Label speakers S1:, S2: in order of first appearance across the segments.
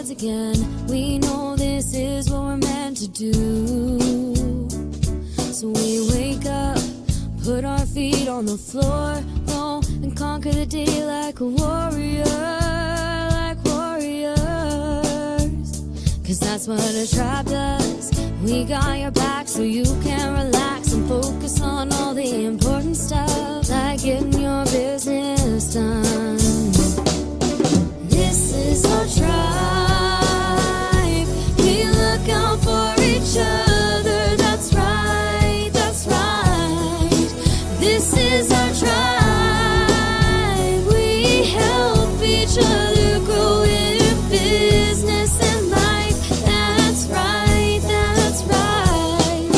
S1: rise again. We know this is what we're meant to do. So we wake up, put our feet on the floor, go and conquer the day like a warrior, like warriors. Cause that's what a tribe does. We got your back so you can relax and focus on all the important stuff, like getting your business done. This is our tribe. We look out for each other. That's right, that's right. This is our tribe. We help each other grow in business and life. That's right, that's right.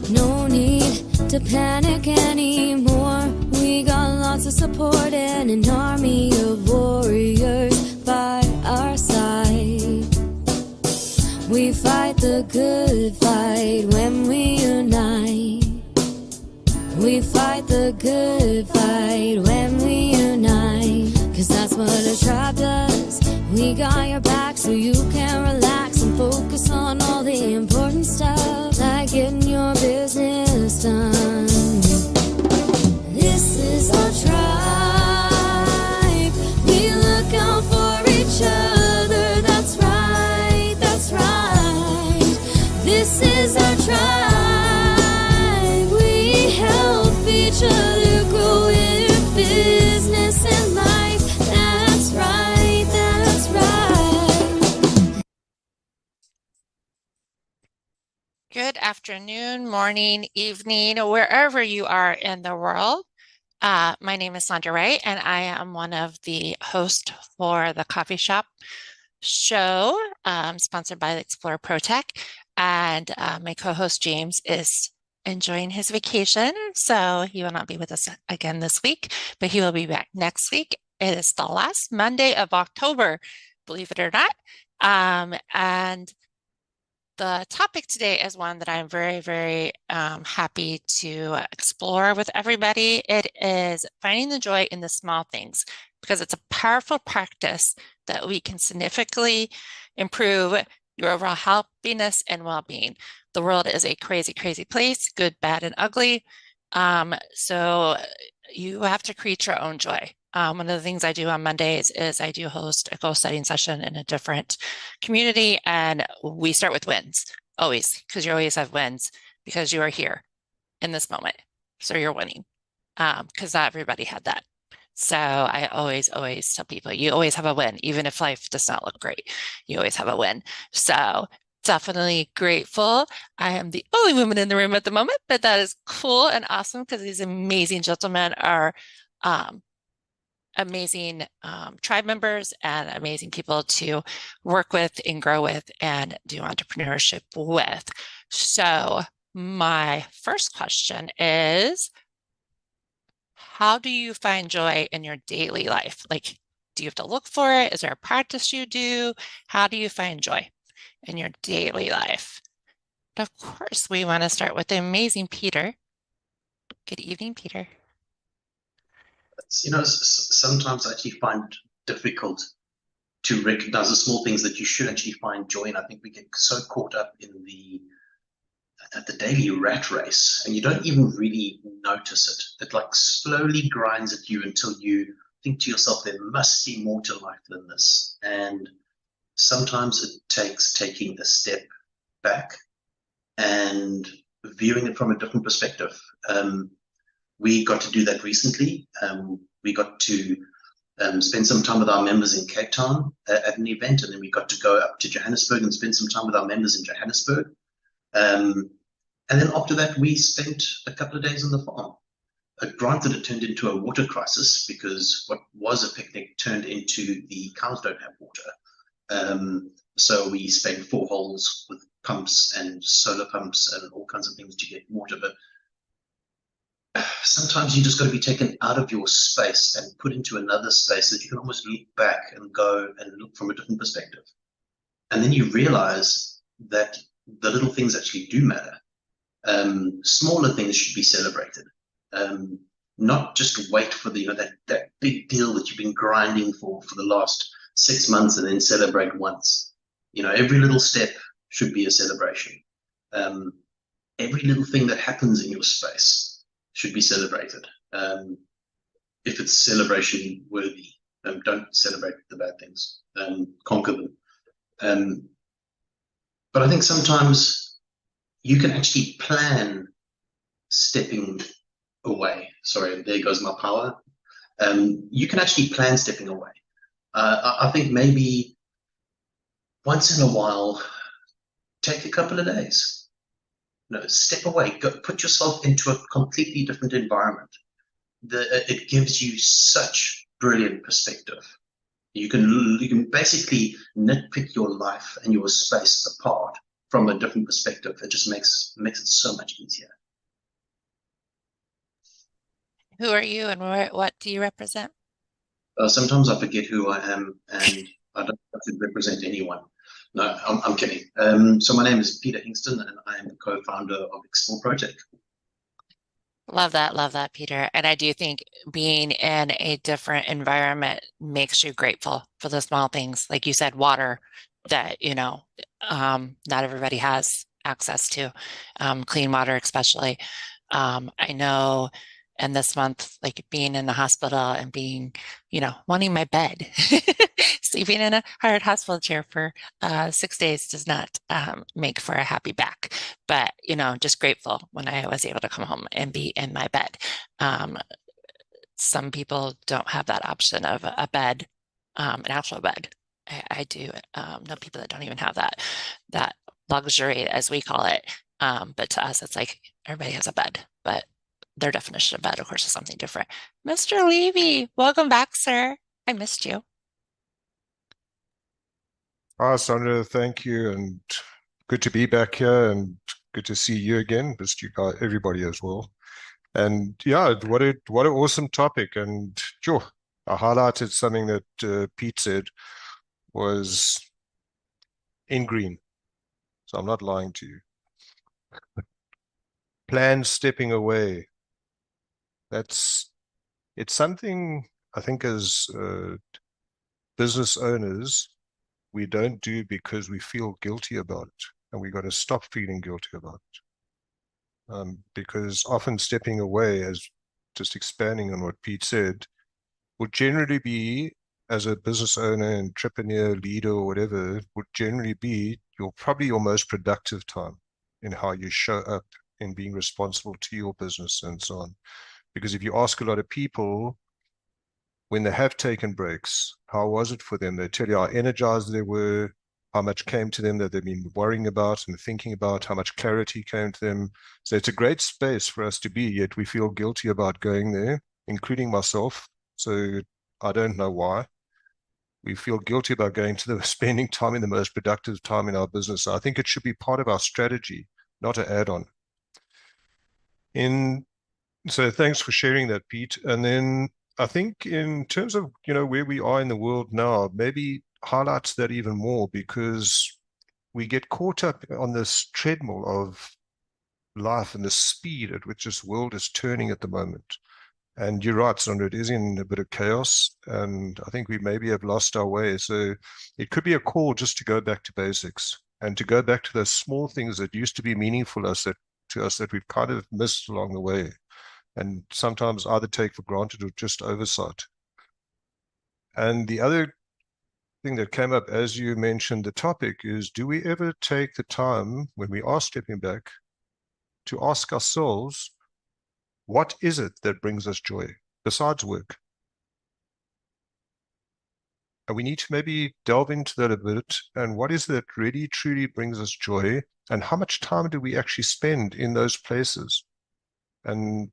S1: No need to panic anymore. We got lots of support and an army of warriors by our side. We fight the good fight when we unite. We fight the good fight when we unite. Cause that's what a tribe does. We got your back so you can relax and focus on all the important stuff, like getting your business done. This is our tribe. We look out for each other. That's right, that's right. This is our tribe. We help each other grow in business and life. That's right, that's right.
S2: Good afternoon, morning, evening, wherever you are in the world. My name is Sondra Ray, and I am one of the hosts for the coffee shop show, sponsored by Explore ProTech. And my co-host James is enjoying his vacation, so he will not be with us again this week, but he will be back next week. It is the last Monday of October, believe it or not. And the topic today is one that I'm very, very happy to explore with everybody. It is finding the joy in the small things, because it's a powerful practice that we can significantly improve your overall happiness and well-being. The world is a crazy, crazy place, good, bad, and ugly. So you have to create your own joy. One of the things I do on Mondays is I do host a goal setting session in a different community, and we start with wins, always, because you always have wins because you are here in this moment. So you're winning, because not everybody had that. So I always tell people, you always have a win, even if life does not look great, you always have a win. So definitely grateful. I am the only woman in the room at the moment, but that is cool and awesome, because these amazing gentlemen are amazing tribe members and amazing people to work with and grow with and do entrepreneurship with. So my first question is, how do you find joy in your daily life? Like, do you have to look for it? Is there a practice you do? How do you find joy in your daily life? And of course, we want to start with the amazing Peter. Good evening, Peter.
S3: Sometimes I actually find difficult to recognize the small things that you should actually find joy in. I think we get so caught up in the daily rat race, and you don't even really notice it. It like slowly grinds at you until you think to yourself, there must be more to life than this. And sometimes it takes taking a step back and viewing it from a different perspective. We got to do that recently. We got to spend some time with our members in Cape Town at an event, and then we got to go up to Johannesburg and spend some time with our members in Johannesburg. And then after that, we spent a couple of days on the farm. Granted, it turned into a water crisis, because what was a picnic turned into the cows don't have water. So we spent 4 holes with pumps and solar pumps and all kinds of things to get water. But sometimes you just got to be taken out of your space and put into another space that you can almost look back and go and look from a different perspective. And then you realize that the little things actually do matter. Smaller things should be celebrated. Not just wait for that big deal that you've been grinding for the last 6 months and then celebrate once. You know, every little step should be a celebration. Every little thing that happens in your space should be celebrated. If it's celebration worthy, don't celebrate the bad things, conquer them. But I think sometimes you can actually plan stepping away. Sorry, there goes my power. You can actually plan stepping away. I think maybe once in a while, take a couple of days. No, step away. Go, put yourself into a completely different environment. It gives you such brilliant perspective. You can basically nitpick your life and your space apart from a different perspective. It just makes it so much easier.
S2: Who are you and what do you represent?
S3: Sometimes I forget who I am, and I don't have to represent anyone. No, I'm kidding. So my name is Peter Hingston, and I am the co-founder of Explore ProTech.
S2: Love that, Peter. And I do think being in a different environment makes you grateful for the small things, like you said, water that, you know, not everybody has access to, clean water especially. I know, and this month, like being in the hospital and being, you know, wanting my bed, sleeping in a hard hospital chair for 6 days does not make for a happy back. But, you know, just grateful when I was able to come home and be in my bed. Some people don't have that option of a bed, an actual bed. I do know people that don't even have that luxury, as we call it. But to us, it's like everybody has a bed, but their definition of bed, of course, is something different. Mr. Levy, welcome back, sir. I missed you.
S4: Hi, Sondra, thank you, and good to be back here, and good to see you again. Missed you guys, everybody as well. And yeah, what an awesome topic. And sure, I highlighted something that Pete said was in green, so I'm not lying to you. Plan stepping away. It's something I think as business owners, we don't do because we feel guilty about it, and we got to stop feeling guilty about it. Because often stepping away, as just expanding on what Pete said, will generally be, as a business owner, entrepreneur, leader, or whatever, would generally be probably your most productive time in how you show up in being responsible to your business and so on. Because if you ask a lot of people, when they have taken breaks, how was it for them? They tell you how energized they were, how much came to them that they've been worrying about and thinking about, how much clarity came to them. So it's a great space for us to be, yet we feel guilty about going there, including myself. So I don't know why. We feel guilty about going to spending time in the most productive time in our business. So I think it should be part of our strategy, not an add-on. So thanks for sharing that, Pete. And then I think in terms of, you know, where we are in the world now, maybe highlights that even more, because we get caught up on this treadmill of life and the speed at which this world is turning at the moment. And you're right, Sondra, it is in a bit of chaos, and I think we maybe have lost our way. So it could be a call just to go back to basics and to go back to those small things that used to be meaningful to us that we've kind of missed along the way, and sometimes either take for granted or just oversight. And the other thing that came up as you mentioned the topic is, do we ever take the time when we are stepping back to ask ourselves, what is it that brings us joy besides work? And we need to maybe delve into that a bit. And what is that really truly brings us joy? And how much time do we actually spend in those places? And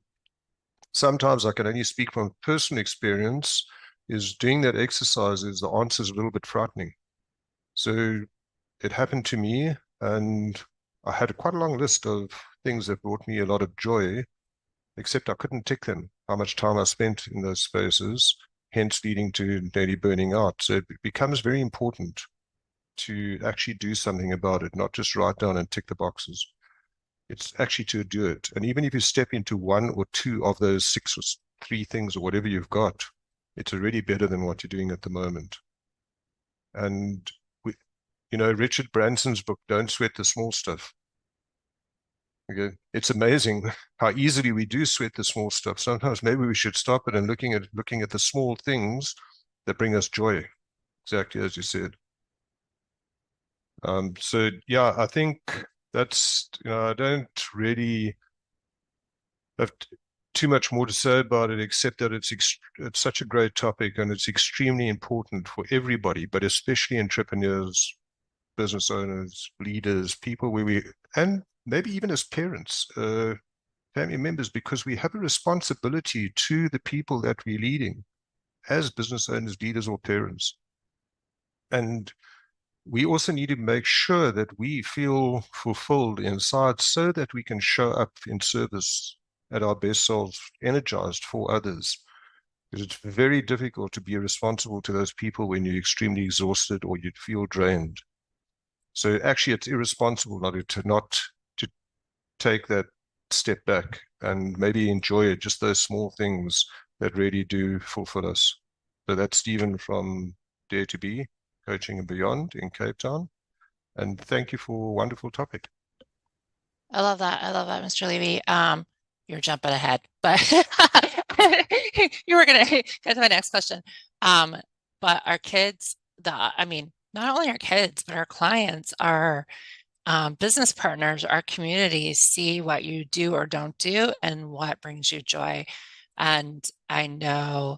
S4: sometimes I can only speak from personal experience, is doing that exercise is the answer is a little bit frightening. So it happened to me, and I had quite a long list of things that brought me a lot of joy, except I couldn't tick them, how much time I spent in those spaces, hence leading to nearly burning out. So it becomes very important to actually do something about it, not just write down and tick the boxes. It's actually to do it. And even if you step into one or two of those 6 or 3 things or whatever you've got, it's already better than what you're doing at the moment. And Richard Branson's book, Don't Sweat the Small Stuff. Okay, it's amazing how easily we do sweat the small stuff. Sometimes maybe we should stop it and looking at the small things that bring us joy, exactly as you said. So yeah, I think that's, I don't really have too much more to say about it, except that it's such a great topic, and it's extremely important for everybody, but especially entrepreneurs, business owners, leaders, people and maybe even as parents, family members, because we have a responsibility to the people that we're leading as business owners, leaders, or parents. And we also need to make sure that we feel fulfilled inside so that we can show up in service at our best selves, energized for others. Because it's very difficult to be responsible to those people when you're extremely exhausted or you feel drained. So actually, it's irresponsible not to take that step back and maybe enjoy it, just those small things that really do fulfill us. So that's Stephen from Dare to Be, Coaching and Beyond in Cape Town. And thank you for a wonderful topic.
S2: I love that. I love that, Mr. Levy. You're jumping ahead, but you were going to get to my next question. But our kids, not only our kids, but our clients, our business partners, our communities see what you do or don't do and what brings you joy. And I know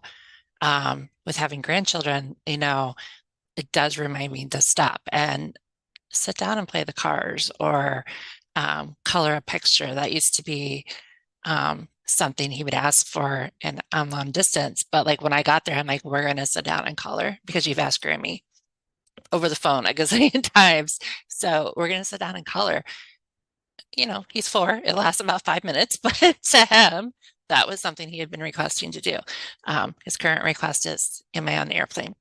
S2: with having grandchildren, it does remind me to stop and sit down and play the cars or color a picture. That used to be something he would ask for in long distance. But like when I got there, I'm like, we're going to sit down and color because you've asked Grammy over the phone a gazillion times. So we're going to sit down and color. He's 4. It lasts about 5 minutes, but to him, that was something he had been requesting to do. His current request is, am I on the airplane?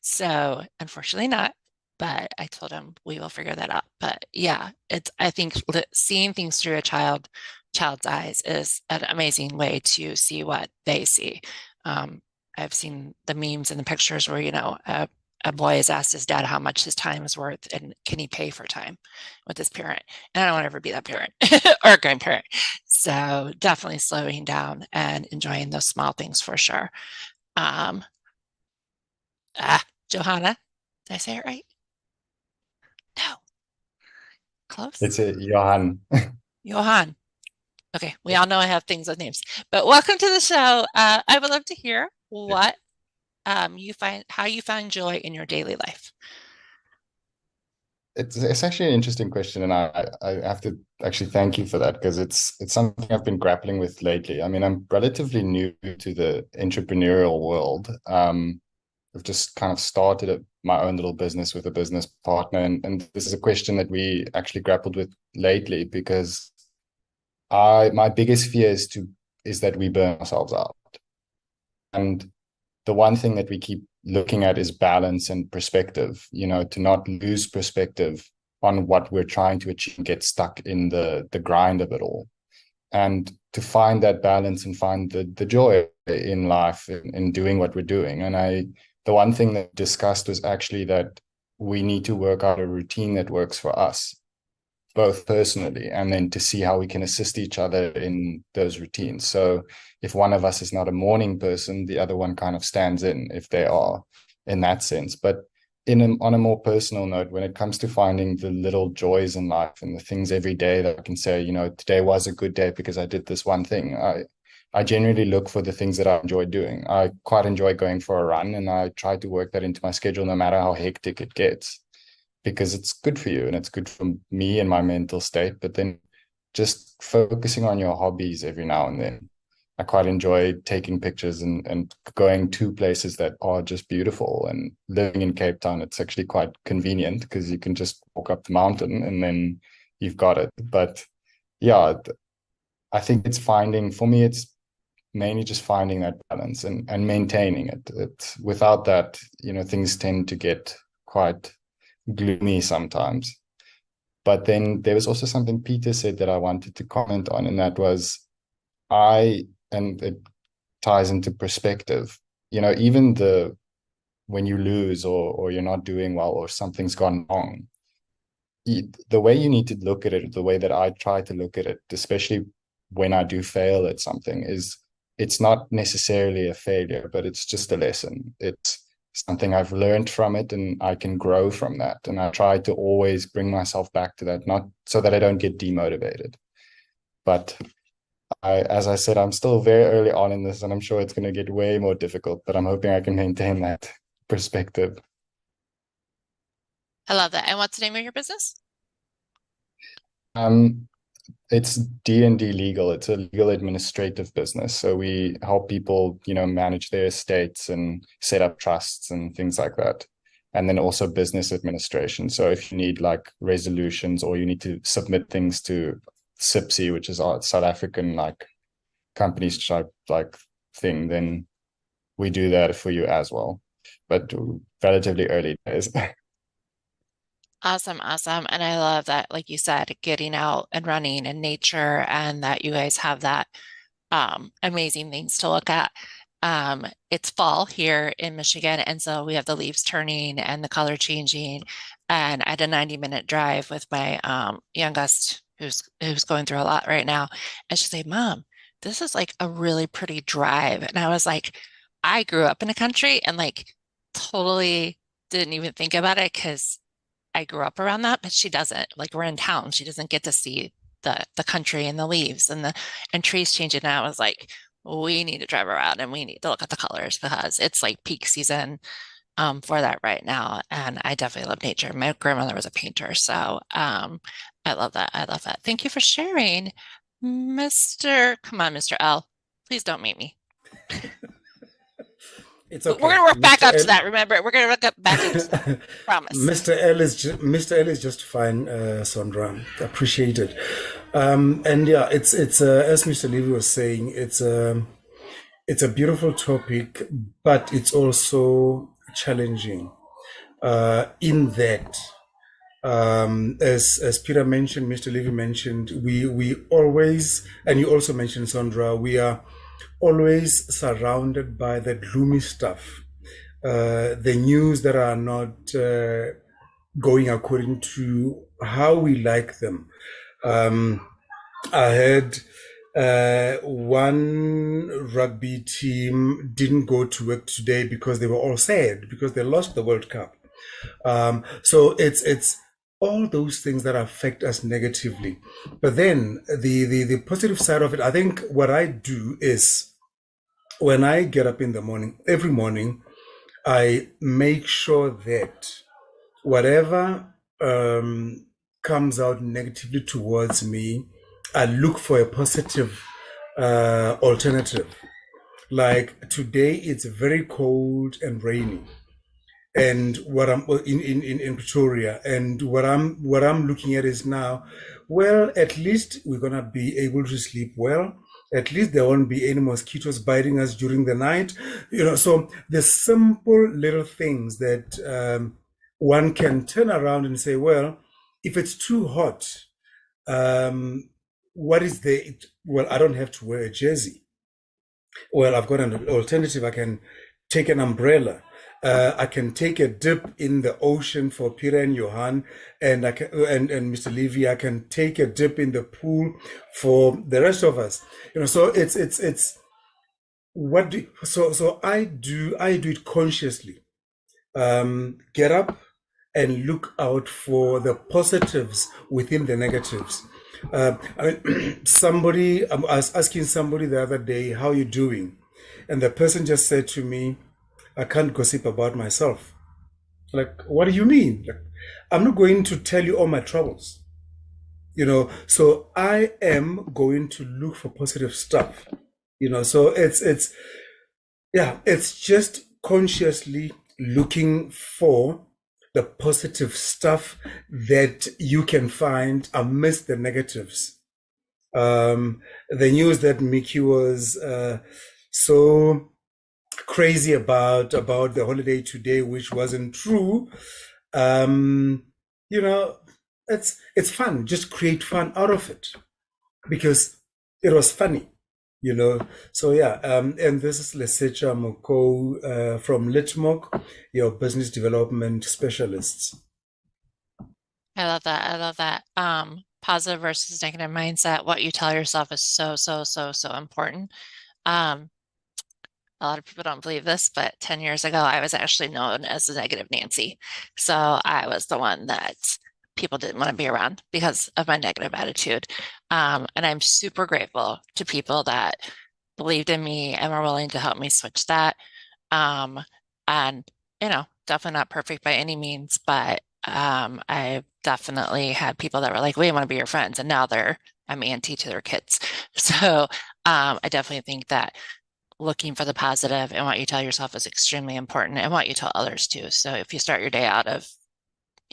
S2: So unfortunately not, but I told him we will figure that out. But yeah, I think seeing things through a child's eyes is an amazing way to see what they see. I've seen the memes and the pictures where, a boy has asked his dad how much his time is worth and can he pay for time with his parent. And I don't want to ever be that parent or grandparent. So definitely slowing down and enjoying those small things for sure. Johanna, did I say it right? No. Close?
S5: It's a Johan.
S2: Johan. Okay, we all know I have things with names, but welcome to the show. I would love to hear what how you find joy in your daily life.
S5: It's actually an interesting question, and I have to actually thank you for that, because it's something I've been grappling with lately. I mean, I'm relatively new to the entrepreneurial world. I've just kind of started my own little business with a business partner, and this is a question that we actually grappled with lately, because my biggest fear is that we burn ourselves out. And the one thing that we keep looking at is balance and perspective, to not lose perspective on what we're trying to achieve and get stuck in the grind of it all. And to find that balance and find the joy in life in doing what we're doing. And the one thing that discussed was actually that we need to work out a routine that works for us, both personally, and then to see how we can assist each other in those routines. So if one of us is not a morning person, the other one kind of stands in if they are, in that sense. But on a more personal note, when it comes to finding the little joys in life and the things every day that I can say, today was a good day because I did this one thing, I generally look for the things that I enjoy doing. I quite enjoy going for a run, and I try to work that into my schedule no matter how hectic it gets, because it's good for you and it's good for me and my mental state. But then just focusing on your hobbies every now and then. I quite enjoy taking pictures and going to places that are just beautiful. And living in Cape Town, it's actually quite convenient because you can just walk up the mountain and then you've got it. But yeah, I think for me, it's mainly just finding that balance and maintaining it. Without that, things tend to get quite gloomy sometimes. But then there was also something Peter said that I wanted to comment on, and that was and it ties into perspective. Even the when you lose or you're not doing well or something's gone wrong, the way you need to look at it, the way that I try to look at it, especially when I do fail at something, is it's not necessarily a failure, but it's just a lesson. It's something I've learned from it, and I can grow from that. And I try to always bring myself back to that, not so that I don't get demotivated. But as I said, I'm still very early on in this, and I'm sure it's going to get way more difficult, but I'm hoping I can maintain that perspective.
S2: I love that. And what's the name of your business?
S5: It's D&D Legal. It's a legal administrative business. So we help people, manage their estates and set up trusts and things like that. And then also business administration. So if you need like resolutions or you need to submit things to SIPSI, which is our South African like companies type like thing, then we do that for you as well. But relatively early days.
S2: Awesome. And I love that, like you said, getting out and running in nature, and that you guys have that amazing things to look at. It's fall here in Michigan, and so we have the leaves turning and the color changing. And I had a 90-minute drive with my youngest, who's going through a lot right now. And she said, "Mom, this is like a really pretty drive." And I was like, I grew up in the country and like totally didn't even think about it because I grew up around that, but she doesn't. Like, we're in town. She doesn't get to see the country and the leaves and trees changing. And I was like, we need to drive around and we need to look at the colors because it's like peak season for that right now. And I definitely love nature. My grandmother was a painter, so I love that. I love that. Thank you for sharing, Come on, Mr. L. Please don't meet me.
S6: It's okay.
S2: We're gonna work back
S6: Mr.
S2: up to
S6: L-
S2: that. Remember, we're gonna work up back into promise.
S6: Mr. L is just fine, Sondra. Appreciate it. And yeah, it's as Mr. Levy was saying, it's a beautiful topic, but it's also challenging in that, as Peter mentioned, Mr. Levy mentioned, we always, and you also mentioned, Sondra, we are always surrounded by the gloomy stuff, the news that are not going according to how we like them. I heard one rugby team didn't go to work today because they were all sad because they lost the World Cup. So it's all those things that affect us negatively. But then the positive side of it, I think what I do is when I get up in the morning, every morning, I make sure that whatever comes out negatively towards me, I look for a positive alternative. Like today, it's very cold and rainy, and what I'm in Pretoria, and what I'm looking at is now, well, at least we're gonna be able to sleep well. At least there won't be any mosquitoes biting us during the night. So the simple little things that one can turn around and say, well, if it's too hot, what is the, well, I don't have to wear a jersey. Well, I've got an alternative. I can take an umbrella. I can take a dip in the ocean for Peter and Johan, and and Mr. Levy. I can take a dip in the pool for the rest of us. So it's what do so I do it consciously. Get up and look out for the positives within the negatives. I was asking somebody the other day, how you doing? And the person just said to me, I can't gossip about myself. Like, what do you mean? Like, I'm not going to tell you all my troubles. So I am going to look for positive stuff. So it's just consciously looking for the positive stuff that you can find amidst the negatives. The news that Mickey was so crazy about the holiday today, which wasn't true, it's fun. Just create fun out of it because it was funny. So yeah, and this is Lesetja Mokou from Litmok, your business development specialists.
S2: I love that. I love that. Positive versus negative mindset. What you tell yourself is so, so, so, so important. A lot of people don't believe this, but 10 years ago, I was actually known as the negative Nancy. So I was the one that people didn't want to be around because of my negative attitude. And I'm super grateful to people that believed in me and were willing to help me switch that. And, definitely not perfect by any means, but I've definitely had people that were like, we want to be your friends. And now I'm auntie to their kids. So I definitely think that looking for the positive and what you tell yourself is extremely important, and what you tell others too. So if you start your day out of,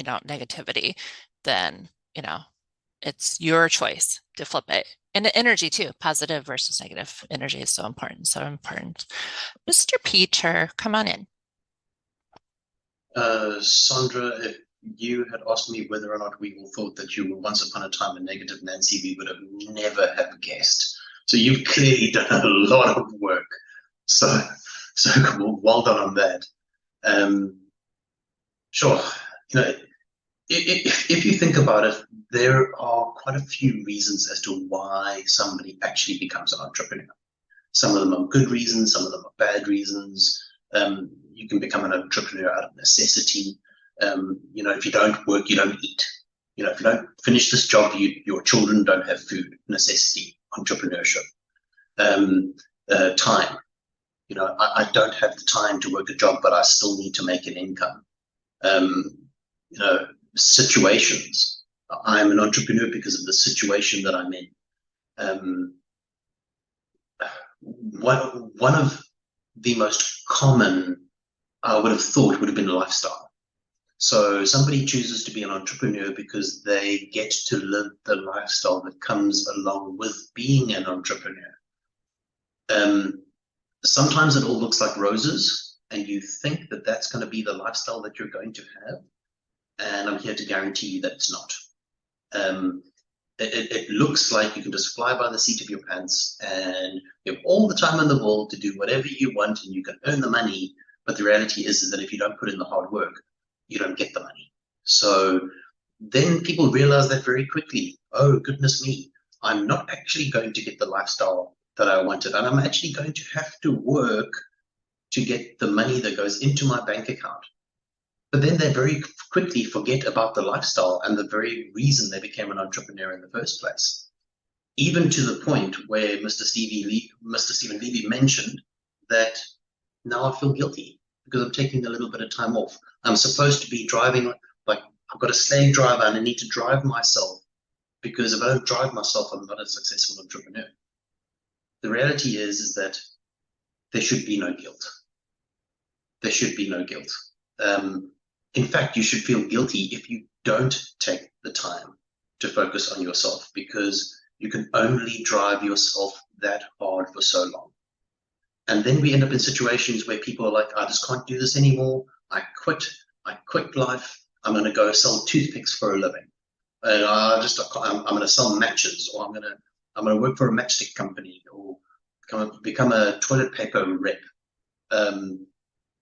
S2: negativity, then, it's your choice to flip it. And the energy too, positive versus negative energy is so important, so important. Mr. Peter, come on in.
S3: Sondra, if you had asked me whether or not we all thought that you were once upon a time a negative Nancy, we would have never have guessed. So you've clearly done a lot of work. So well done on that. Sure. If you think about it, there are quite a few reasons as to why somebody actually becomes an entrepreneur. Some of them are good reasons, some of them are bad reasons. You can become an entrepreneur out of necessity. If you don't work, you don't eat. If you don't finish this job, your children don't have food. Necessity, entrepreneurship. Time. I don't have the time to work a job, but I still need to make an income. Situations. I'm an entrepreneur because of the situation that I'm in. One of the most common, I would have thought, would have been lifestyle. So somebody chooses to be an entrepreneur because they get to live the lifestyle that comes along with being an entrepreneur. Sometimes it all looks like roses, and you think that that's going to be the lifestyle that you're going to have. And I'm here to guarantee you that it's not. It looks like you can just fly by the seat of your pants and you have all the time in the world to do whatever you want, and you can earn the money. But the reality is that if you don't put in the hard work, you don't get the money. So then people realize that very quickly. Oh, goodness me, I'm not actually going to get the lifestyle that I wanted, and I'm actually going to have to work to get the money that goes into my bank account. But then they very quickly forget about the lifestyle and the very reason they became an entrepreneur in the first place. Even to the point where Mr. Stephen Levy mentioned that now I feel guilty because I'm taking a little bit of time off. I'm supposed to be driving, like I've got a slave driver and I need to drive myself, because if I don't drive myself, I'm not a successful entrepreneur. The reality is that there should be no guilt. There should be no guilt. In fact, you should feel guilty if you don't take the time to focus on yourself, because you can only drive yourself that hard for so long. And then we end up in situations where people are like, I just can't do this anymore. I quit life. I'm going to go sell toothpicks for a living. And I'm going to sell matches, or I'm going to work for a matchstick company, or become a toilet paper rep.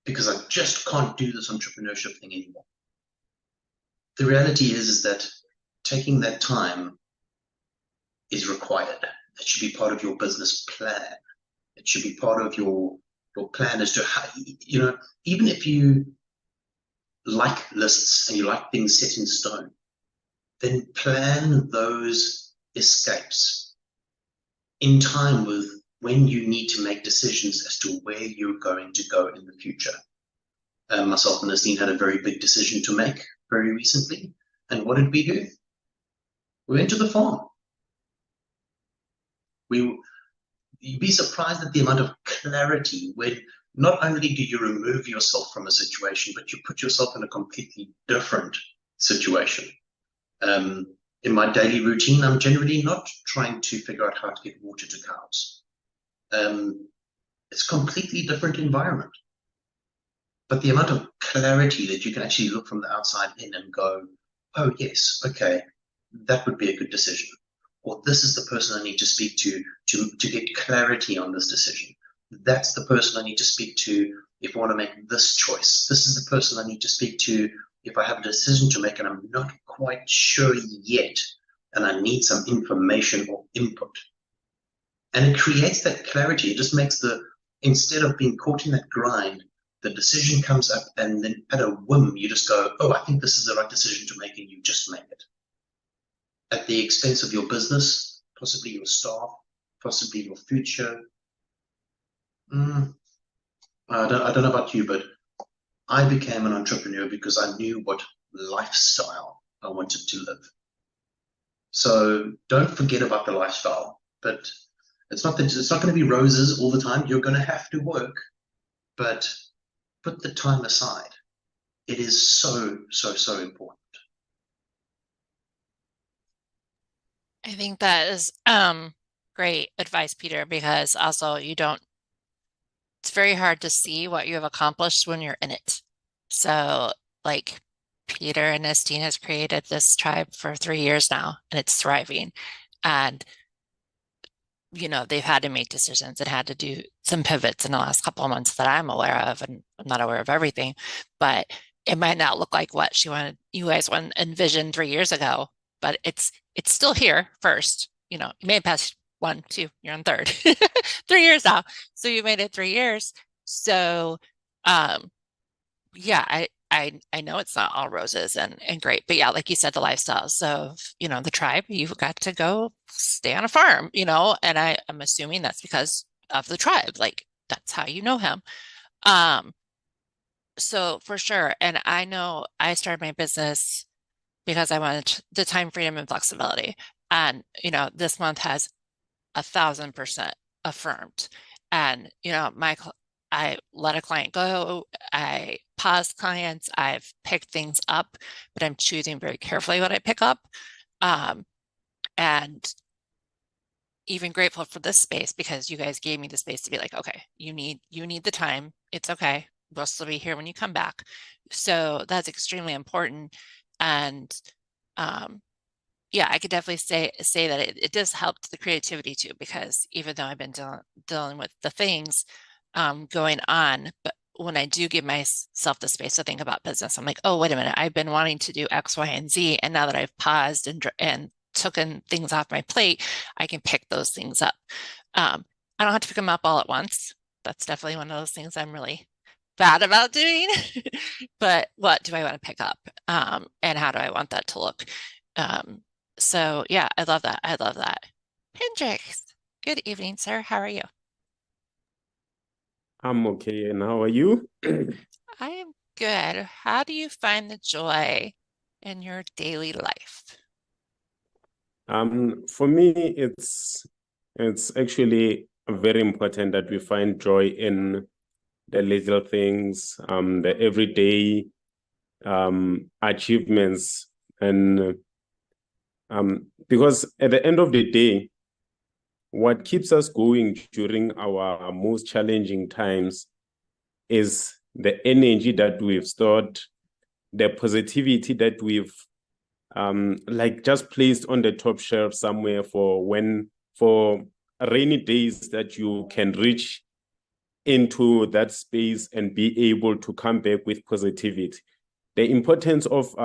S3: Because I just can't do this entrepreneurship thing anymore. The reality is that taking that time is required. It should be part of your business plan. It should be part of your plan as to how, even if you like lists and you like things set in stone, then plan those escapes in time with when you need to make decisions as to where you're going to go in the future. Myself and Nasteen had a very big decision to make very recently. And what did we do? We went to the farm. You'd be surprised at the amount of clarity when not only do you remove yourself from a situation, but you put yourself in a completely different situation. In my daily routine, I'm generally not trying to figure out how to get water to cows. It's a completely different environment. But the amount of clarity that you can actually look from the outside in and go, oh yes, okay, that would be a good decision. or this is the person I need to speak to get clarity on this decision. That's the person I need to speak to if I want to make this choice. This is the person I need to speak to if I have a decision to make and I'm not quite sure yet, and I need some information or input. And it creates that clarity. It just makes instead of being caught in that grind, the decision comes up and then at a whim, you just go, oh, I think this is the right decision to make, and you just make it. At the expense of your business, possibly your staff, possibly your future. I don't know about you, but I became an entrepreneur because I knew what lifestyle I wanted to live. So don't forget about the lifestyle, but it's not going to be roses all the time. You're going to have to work, but put the time aside. It is so, so, so important.
S2: I think that is great advice, Peter, because also it's very hard to see what you have accomplished when you're in it. So like Peter and his team has created this tribe for 3 years now, and it's thriving. And they've had to make decisions and had to do some pivots in the last couple of months that I'm aware of, and I'm not aware of everything, but it might not look like what you guys envisioned 3 years ago, but it's still here first. You may have passed 1, 2, you're on 3rd, 3 years now. So you made it 3 years. So, yeah, I know it's not all roses and great, but yeah, like you said, the lifestyle. So, the tribe, you've got to go stay on a farm, and I'm assuming that's because of the tribe. Like that's how you know him. So for sure. And I know I started my business because I wanted the time freedom and flexibility. And, this month has 1,000% affirmed. And, I let a client go. I paused clients. I've picked things up, but I'm choosing very carefully what I pick up. And even grateful for this space because you guys gave me the space to be like, okay, you need the time. It's okay. We'll still be here when you come back. So that's extremely important. And yeah, I could definitely say that it does help the creativity too, because even though I've been dealing with the things going on, but when I do give myself the space to think about business, I'm like, oh, wait a minute, I've been wanting to do X, Y, and Z, and now that I've paused and taken things off my plate, I can pick those things up. I don't have to pick them up all at once. That's definitely one of those things I'm really bad about doing. But what do I want to pick up? And how do I want that to look? So yeah, I love that. I love that. Hendrick, good evening, sir. How are you?
S7: I'm okay. And how are you?
S2: I am good. How do you find the joy in your daily life?
S7: For me, it's actually very important that we find joy in the little things, the everyday achievements, and because at the end of the day, what keeps us going during our most challenging times is the energy that we've stored, the positivity that we've like just placed on the top shelf somewhere for rainy days that you can reach into that space and be able to come back with positivity. The importance of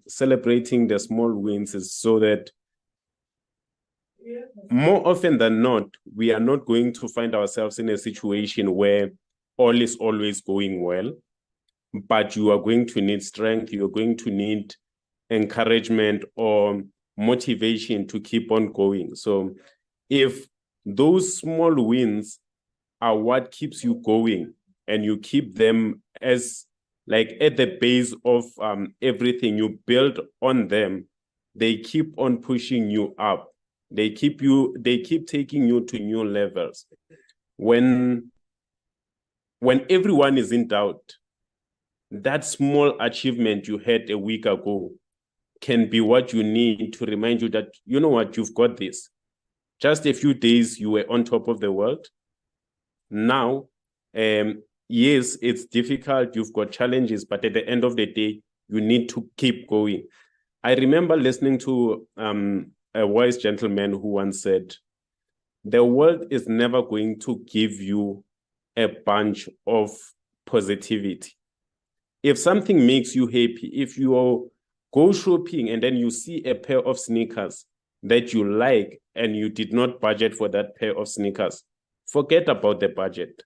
S7: celebrating the small wins is so that more often than not, we are not going to find ourselves in a situation where all is always going well, but you are going to need strength, you are going to need encouragement or motivation to keep on going. So if those small wins are what keeps you going and you keep them as like at the base of everything, you build on them, they keep on pushing you up. They keep taking you to new levels. When everyone is in doubt, that small achievement you had a week ago can be what you need to remind you that, you know what, you've got this. Just a few days you were on top of the world. Now, yes, it's difficult, you've got challenges, but at the end of the day, you need to keep going. I remember listening to a wise gentleman who once said, the world is never going to give you a bunch of positivity. If something makes you happy, if you go shopping and then you see a pair of sneakers that you like and you did not budget for that pair of sneakers, forget about the budget.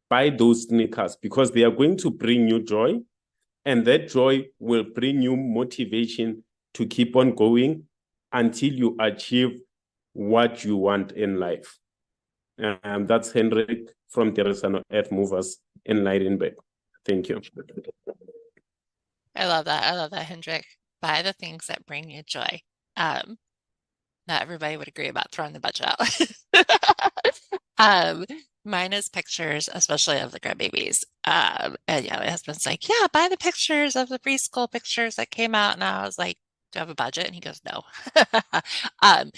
S7: Buy those sneakers because they are going to bring you joy, and that joy will bring you motivation to keep on going until you achieve what you want in life. And that's Hendrick from Teresa Earth Movers in Leidenberg. Thank you.
S2: I love that. I love that, Hendrick. Buy the things that bring you joy. Not everybody would agree about throwing the budget out. Mine is pictures, especially of the grandbabies. And yeah, my husband's like, yeah, buy the pictures of the preschool pictures that came out. And I was like, do you have a budget? And he goes, no. I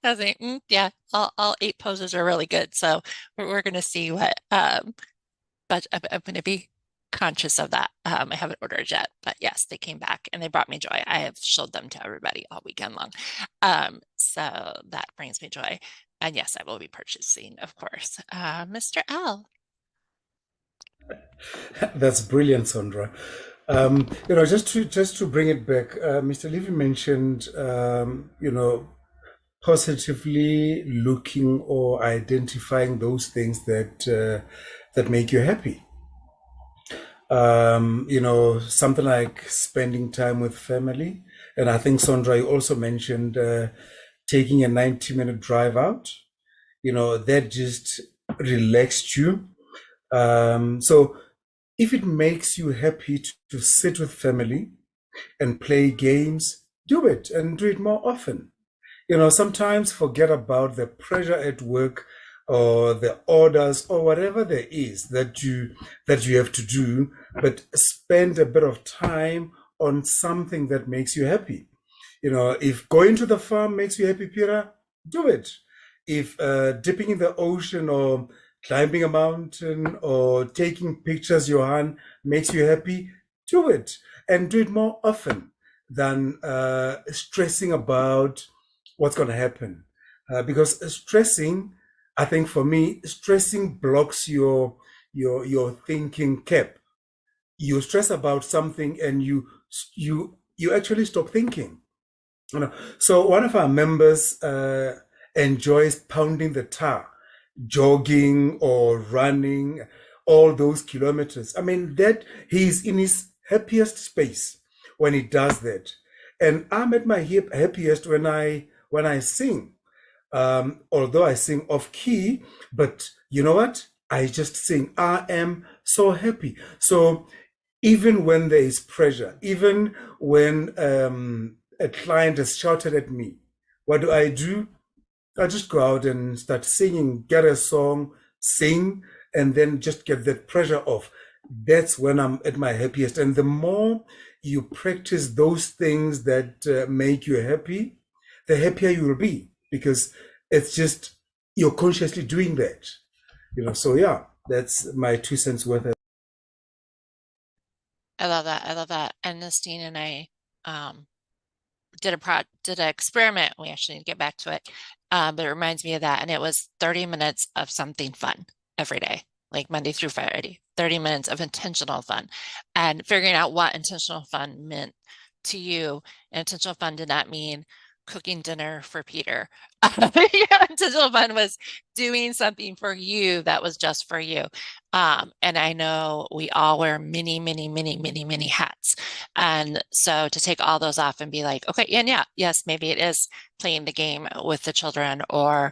S2: was like, yeah, all 8 poses are really good. So we're going to see what, but I'm going to be conscious of that. I haven't ordered yet, but yes, they came back and they brought me joy. I have showed them to everybody all weekend long. So that brings me joy. And yes, I will be purchasing, of course. Mr. L.
S6: That's brilliant, Sondra. Just to bring it back, Mr. Levy mentioned, positively looking or identifying those things that make you happy. Something like spending time with family. And I think, Sondra, you also mentioned taking a 90-minute drive out, that just relaxed you. So if it makes you happy to sit with family and play games, do it and do it more often. Sometimes forget about the pressure at work or the orders or whatever there is that you have to do, but spend a bit of time on something that makes you happy. If going to the farm makes you happy, Pira, do it. If dipping in the ocean or climbing a mountain or taking pictures, Johan, makes you happy, do it. And do it more often than stressing about what's going to happen. Because stressing, I think for me, stressing blocks your thinking cap. You stress about something and you actually stop thinking. So one of our members enjoys pounding the tar, jogging or running, all those kilometers. I mean, that he's in his happiest space when he does that. And I'm at my happiest when I sing. Although I sing off key, but you know what? I just sing. I am so happy. So even when there is pressure, even when a client has shouted at me, what do? I just go out and start singing, get a song, sing, and then just get that pressure off. That's when I'm at my happiest. And the more you practice those things that make you happy, the happier you will be, because it's just you're consciously doing that. So yeah, that's my 2 cents worth.
S2: I love that. I love that. And Nestine and I did an experiment. We actually need to get back to it. But it reminds me of that. And it was 30 minutes of something fun every day, like Monday through Friday, 30 minutes of intentional fun, and figuring out what intentional fun meant to you. And intentional fun did not mean cooking dinner for Peter. Intentional fun was doing something for you that was just for you. And I know we all wear many, many, many, many, many hats. And so to take all those off and be like, okay, and yeah, yes, maybe it is playing the game with the children or,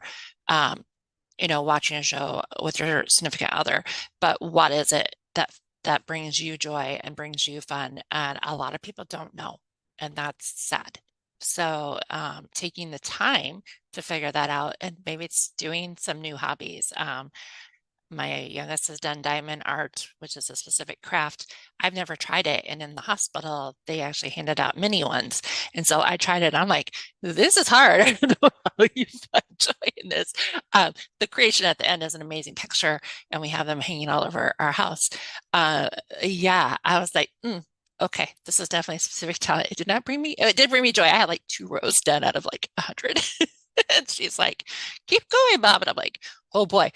S2: watching a show with your significant other, but what is it that brings you joy and brings you fun? And a lot of people don't know, and that's sad. So taking the time to figure that out, and maybe it's doing some new hobbies. My youngest has done diamond art, which is a specific craft. I've never tried it. And in the hospital, they actually handed out mini ones. And so I tried it. I'm like, this is hard. I don't know how you find joy in this. The creation at the end is an amazing picture, and we have them hanging all over our house. I was like, okay, this is definitely a specific talent. It did not bring me, it did bring me joy. I had like 2 rows done out of like 100. And she's like, keep going, Mom. And I'm like, oh boy.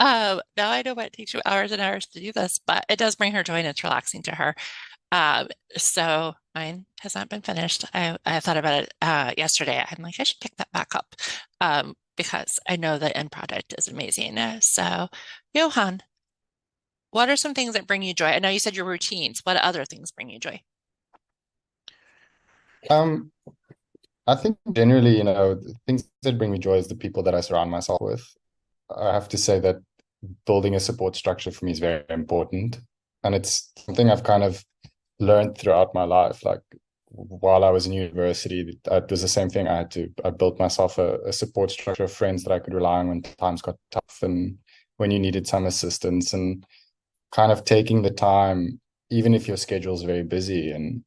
S2: Now I know it takes you hours and hours to do this, but it does bring her joy and it's relaxing to her. So mine has not been finished. I thought about it yesterday. I'm like, I should pick that back up because I know the end product is amazing. So, Johan, what are some things that bring you joy? I know you said your routines. What other things bring you joy?
S5: I think generally, the things that bring me joy is the people that I surround myself with. I have to say that building a support structure for me is very important. And it's something I've kind of learned throughout my life. Like while I was in university, it was the same thing. I built myself a support structure of friends that I could rely on when times got tough and when you needed some assistance, and kind of taking the time, even if your schedule is very busy and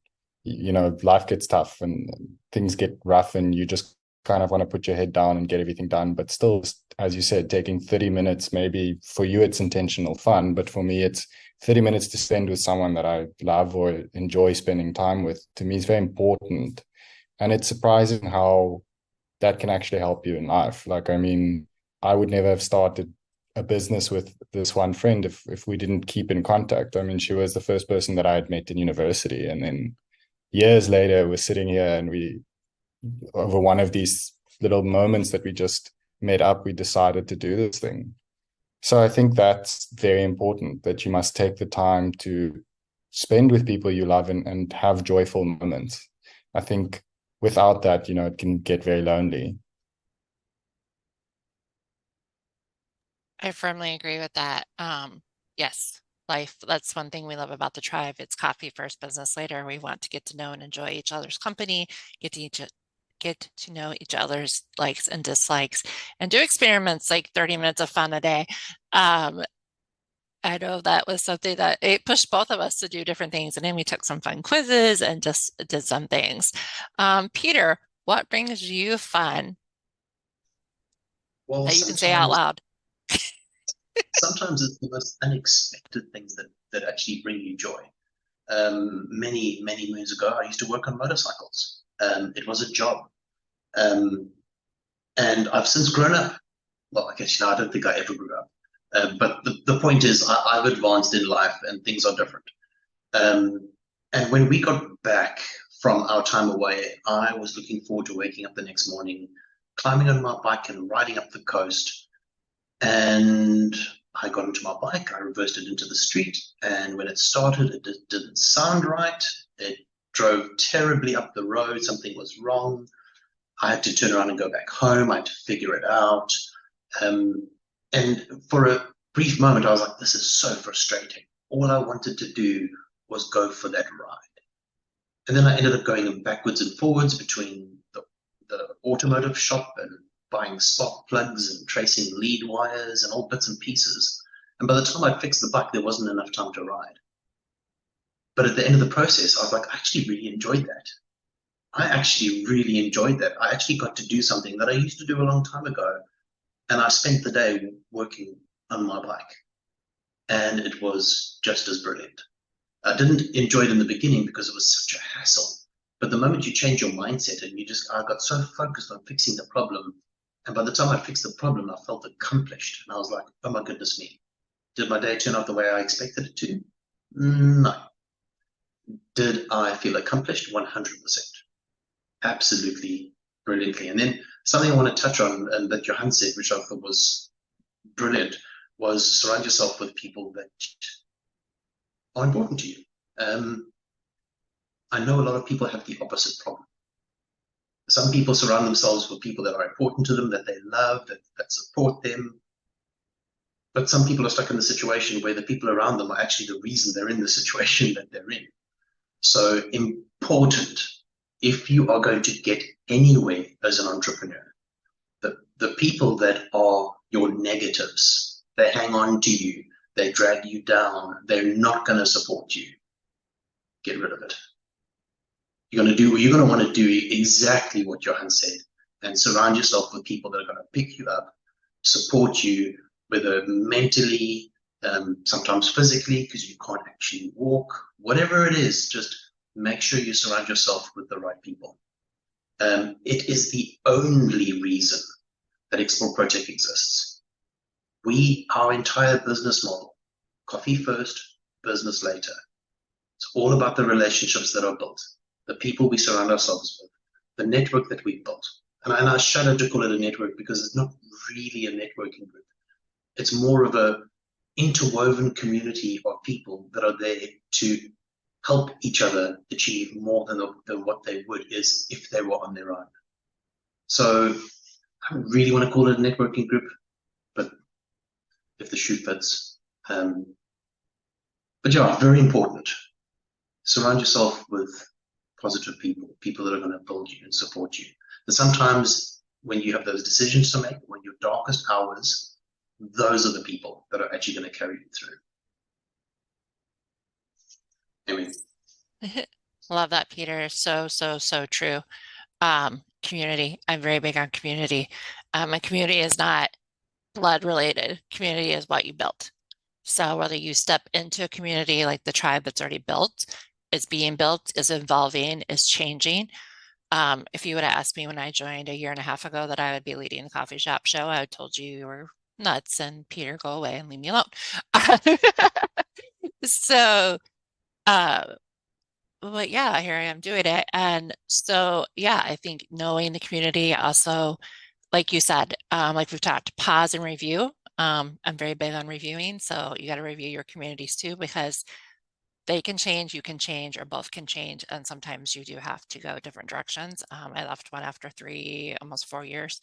S5: life gets tough and things get rough and you just kind of want to put your head down and get everything done, but still, as you said, taking 30 minutes, maybe for you it's intentional fun, but for me it's 30 minutes to spend with someone that I love or enjoy spending time with, to me is very important. And it's surprising how that can actually help you in life. Like, I mean, I would never have started a business with this one friend if we didn't keep in contact. I mean, she was the first person that I had met in university, and then years later we're sitting here and we, over one of these little moments that we just made up, we decided to do this thing. So I think that's very important, that you must take the time to spend with people you love and have joyful moments. I think without that, it can get very lonely.
S2: I firmly agree with that. Yes, life, that's one thing we love about the tribe. It's coffee first, business later. We want to get to know and enjoy each other's company, get to know each other's likes and dislikes, and do experiments like 30 minutes of fun a day. I know that was something that it pushed both of us to do different things. And then we took some fun quizzes and just did some things. Peter, what brings you fun
S3: Well,
S2: that you can say out loud?
S3: Sometimes it's the most unexpected things that actually bring you joy. Many moons ago, I used to work on motorcycles. It was a job. And I've since grown up. Well, I guess, I don't think I ever grew up. But the point is, I've advanced in life and things are different. And when we got back from our time away, I was looking forward to waking up the next morning, climbing on my bike and riding up the coast. And I got into my bike, I reversed it into the street, and when it started, it didn't sound right. It drove terribly up the road. Something was wrong. I had to turn around and go back home. I had to figure it out. And for a brief moment, I was like, this is so frustrating. All I wanted to do was go for that ride. And then I ended up going backwards and forwards between the automotive shop and buying spark plugs and tracing lead wires and all bits and pieces. And by the time I fixed the bike, there wasn't enough time to ride. But at the end of the process, I was like, I actually really enjoyed that. I actually really enjoyed that. I actually got to do something that I used to do a long time ago. And I spent the day working on my bike. And it was just as brilliant. I didn't enjoy it in the beginning because it was such a hassle. But the moment you change your mindset and I got so focused on fixing the problem. And by the time I fixed the problem, I felt accomplished. And I was like, oh my goodness me. Did my day turn out the way I expected it to? No. Did I feel accomplished? 100%. Absolutely brilliantly. And then something I want to touch on, and that Johan said, which I thought was brilliant, was surround yourself with people that are important to you. I know a lot of people have the opposite problem. Some people surround themselves with people that are important to them, that they love, that support them. But some people are stuck in the situation where the people around them are actually the reason they're in the situation that they're in. So important, if you are going to get anywhere as an entrepreneur, the people that are your negatives, they hang on to you, they drag you down, they're not going to support you. Get rid of it. You're going to want to do exactly what Johan said, and surround yourself with people that are going to pick you up, support you, whether mentally, sometimes physically because you can't actually walk, whatever it is, just make sure you surround yourself with the right people. It is the only reason that Explore ProTech exists. Our entire business model, coffee first, business later. It's all about the relationships that are built, the people we surround ourselves with, the network that we built. And I shudder to call it a network because it's not really a networking group. It's more of a interwoven community of people that are there to help each other achieve more than what they would is if they were on their own. So I don't really want to call it a networking group, but if the shoe fits. But yeah, very important. Surround yourself with positive people that are going to build you and support you. And sometimes when you have those decisions to make, when your darkest hours, those are the people that are actually going to carry you through. Amen.
S2: Love that, Peter. So true. Community. I'm very big on community. And community is not blood related. Community is what you built. So whether you step into a community like the tribe that's already built, is being built, is evolving, is changing. If you would have asked me when I joined 1.5 years ago that I would be leading the coffee shop show, I would have told you were nuts and Peter, go away and leave me alone. So, but yeah, here I am doing it. And so, yeah, I think knowing the community also, like you said, like we've talked, pause and review. I'm very big on reviewing. So you got to review your communities too, because they can change, you can change, or both can change. And sometimes you do have to go different directions. I left one after 3, almost 4 years.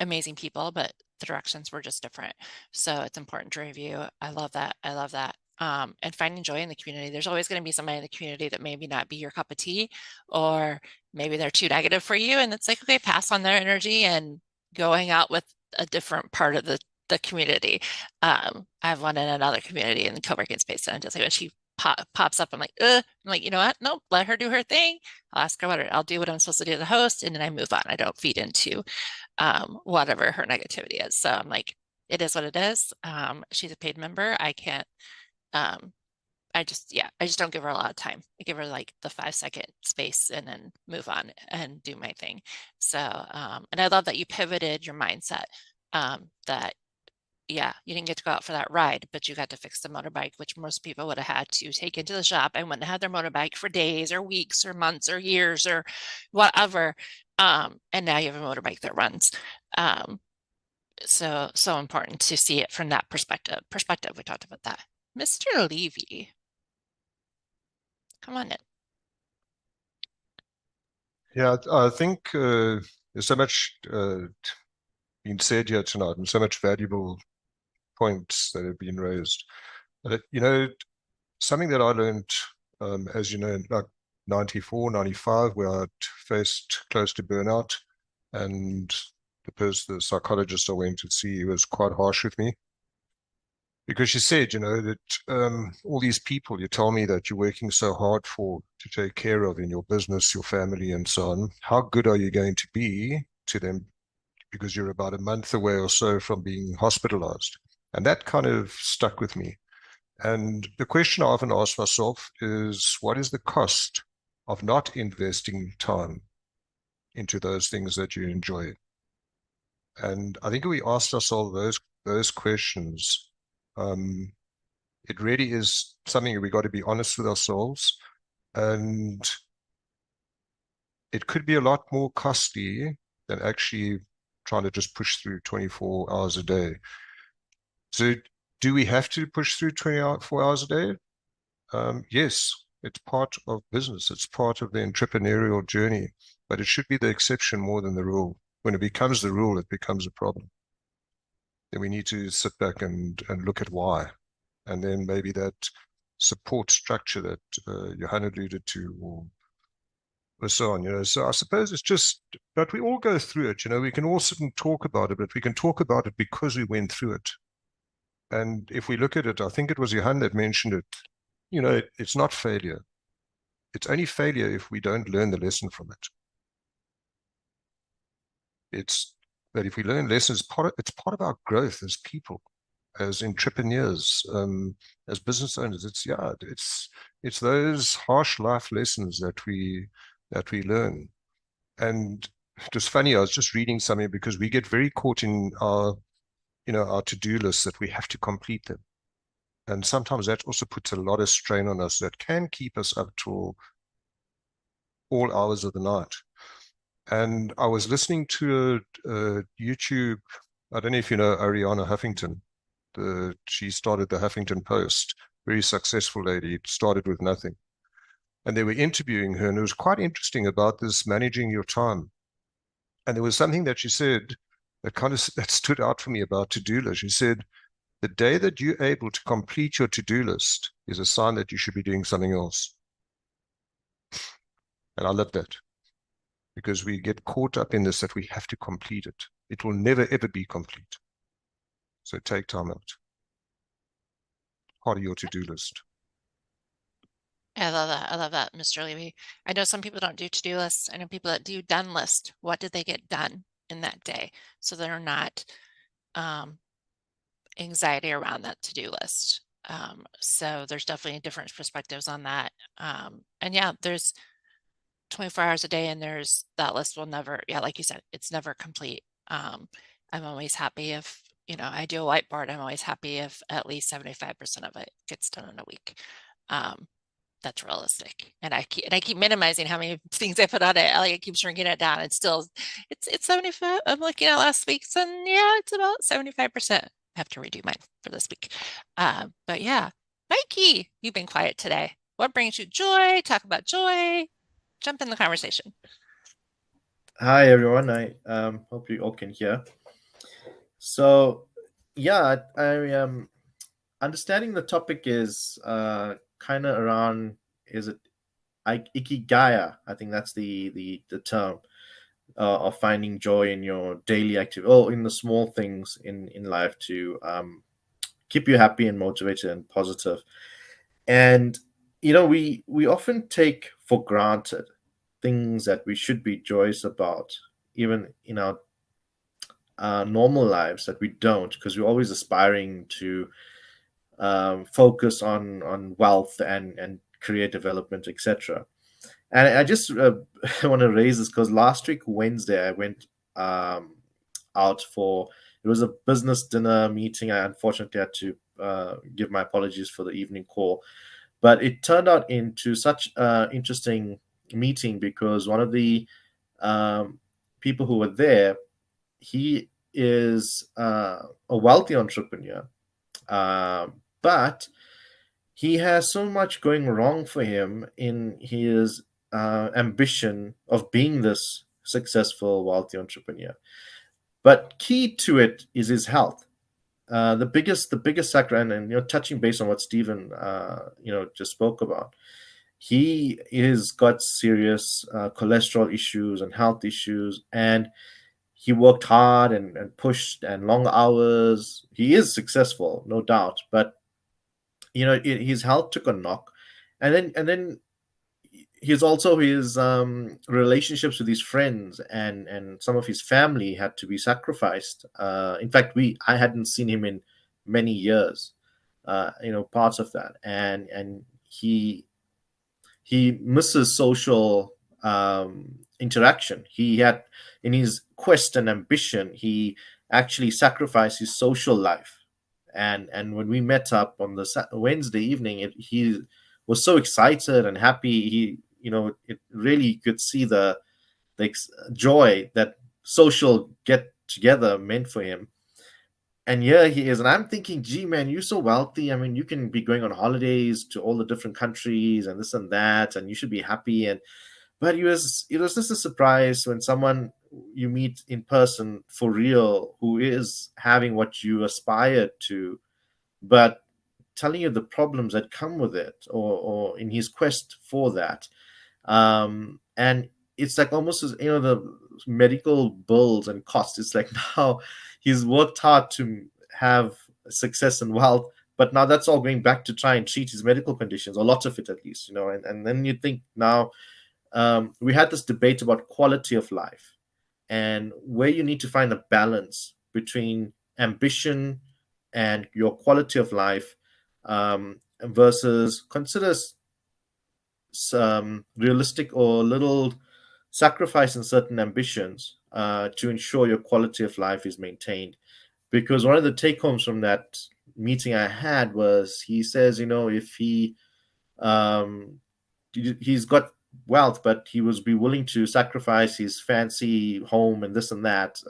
S2: Amazing people, but the directions were just different. So it's important to review. I love that. I love that. And finding joy in the community. There's always going to be somebody in the community that maybe not be your cup of tea, or maybe they're too negative for you. And it's like, okay, pass on their energy and going out with a different part of the community. I have one in another community in the co-working space, and just like when she pops up, I'm like, you know what? Nope, let her do her thing. I'll ask her I'll do what I'm supposed to do as a host, and then I move on. I don't feed into whatever her negativity is. So I'm like, it is what it is. She's a paid member. I can't. I just don't give her a lot of time. I give her like the 5-second space and then move on and do my thing. So, and I love that you pivoted your mindset, that, yeah, you didn't get to go out for that ride, but you got to fix the motorbike, which most people would have had to take into the shop and wouldn't have their motorbike for days or weeks or months or years or whatever. And now you have a motorbike that runs. So important to see it from that perspective. We talked about that. Mr. Levy, come on in.
S4: Yeah, I think there's so much been said here tonight, and so much valuable points that have been raised. But, you know, something that I learned, as you know, in like 94, 95, where I faced close to burnout, and the psychologist I went to see was quite harsh with me. Because she said, you know, that all these people you tell me that you're working so hard to take care of in your business, your family, and so on, how good are you going to be to them? Because you're about a month away or so from being hospitalized. And that kind of stuck with me. And the question I often ask myself is, what is the cost of not investing time into those things that you enjoy? And I think if we asked ourselves those questions, it really is something we got to be honest with ourselves, and it could be a lot more costly than actually trying to just push through 24 hours a day. So do we have to push through 24 hours a day? Yes, it's part of business. It's part of the entrepreneurial journey, but it should be the exception more than the rule. When it becomes the rule, it becomes a problem. Then we need to sit back and look at why. And then maybe that support structure that Johan alluded to, or so on, you know. So I suppose it's just, but we all go through it, you know. We can all sit and talk about it, but we can talk about it because we went through it. And if we look at it, I think it was Johan that mentioned it, you know, it's not failure. It's only failure if we don't learn the lesson from it. It's that if we learn lessons, it's part of our growth as people. as entrepreneurs, as business owners. It's those harsh life lessons that we learn. And it was funny, I was just reading something, because we get very caught in our to-do lists, that we have to complete them. And sometimes that also puts a lot of strain on us, that can keep us up till all hours of the night. And I was listening to a YouTube, I don't know if you know Ariana Huffington. She started the Huffington Post, very successful lady, started with nothing. And they were interviewing her, and it was quite interesting about this managing your time. And there was something that she said that stood out for me about to-do list. She said, the day that you're able to complete your to-do list is a sign that you should be doing something else. And I love that, because we get caught up in this, that we have to complete it. It will never, ever be complete. So take time out. Part of your to-do list.
S2: I love that. I love that, Mr. Levy. I know some people don't do to-do lists. I know people that do done list. What did they get done in that day? So they're not anxiety around that to-do list. So there's definitely different perspectives on that. And yeah, there's 24 hours a day, and there's that list will never, yeah, like you said, it's never complete. I'm always happy if, I do a whiteboard. I'm always happy if at least 75% of it gets done in a week. That's realistic. And I keep minimizing how many things I put on it. I keep shrinking it down. It's 75. I'm looking at last week's, and yeah, it's about 75%. I have to redo mine for this week. But yeah, Mikey, you've been quiet today. What brings you joy? Talk about joy. Jump in the conversation.
S8: Hi everyone. I hope you all can hear. So yeah, I understanding the topic is kind of around, is it ikigaya? I think that's the term of finding joy in your daily activity, or in the small things in life to keep you happy and motivated and positive. And we often take for granted things that we should be joyous about, even in our normal lives, that we don't, because we're always aspiring to focus on wealth and career development, etc. And I just want to raise this because last week Wednesday I went out for, it was a business dinner meeting. I unfortunately had to give my apologies for the evening call, but it turned out into such an interesting meeting, because one of the people who were there, he is a wealthy entrepreneur, but he has so much going wrong for him in his ambition of being this successful wealthy entrepreneur. But key to it is his health. The biggest factor, and touching base on what Stephen just spoke about, he has got serious cholesterol issues and health issues, and he worked hard and pushed and long hours. He is successful, no doubt, but his health took a knock, and then his relationships with his friends and some of his family had to be sacrificed. In fact, I hadn't seen him in many years. Parts of that, and he misses social interaction. He had, in his quest and ambition, he actually sacrificed his social life. And when we met up on the Wednesday evening, he was so excited and happy. It really could see the joy that social get together meant for him. And here he is, and I'm thinking, gee, man, you're so wealthy. I mean, you can be going on holidays to all the different countries and this and that, and you should be happy. But it was just a surprise when someone you meet in person for real, who is having what you aspire to, but telling you the problems that come with it, or in his quest for that. And it's like almost as the medical bills and costs. It's like now he's worked hard to have success and wealth, but now that's all going back to try and treat his medical conditions, or lots of it at least, and then you think now, we had this debate about quality of life and where you need to find a balance between ambition and your quality of life, versus consider some realistic or little sacrifice in certain ambitions to ensure your quality of life is maintained. Because one of the take homes from that meeting I had was, he says, if he's got wealth, but he would be willing to sacrifice his fancy home and this and that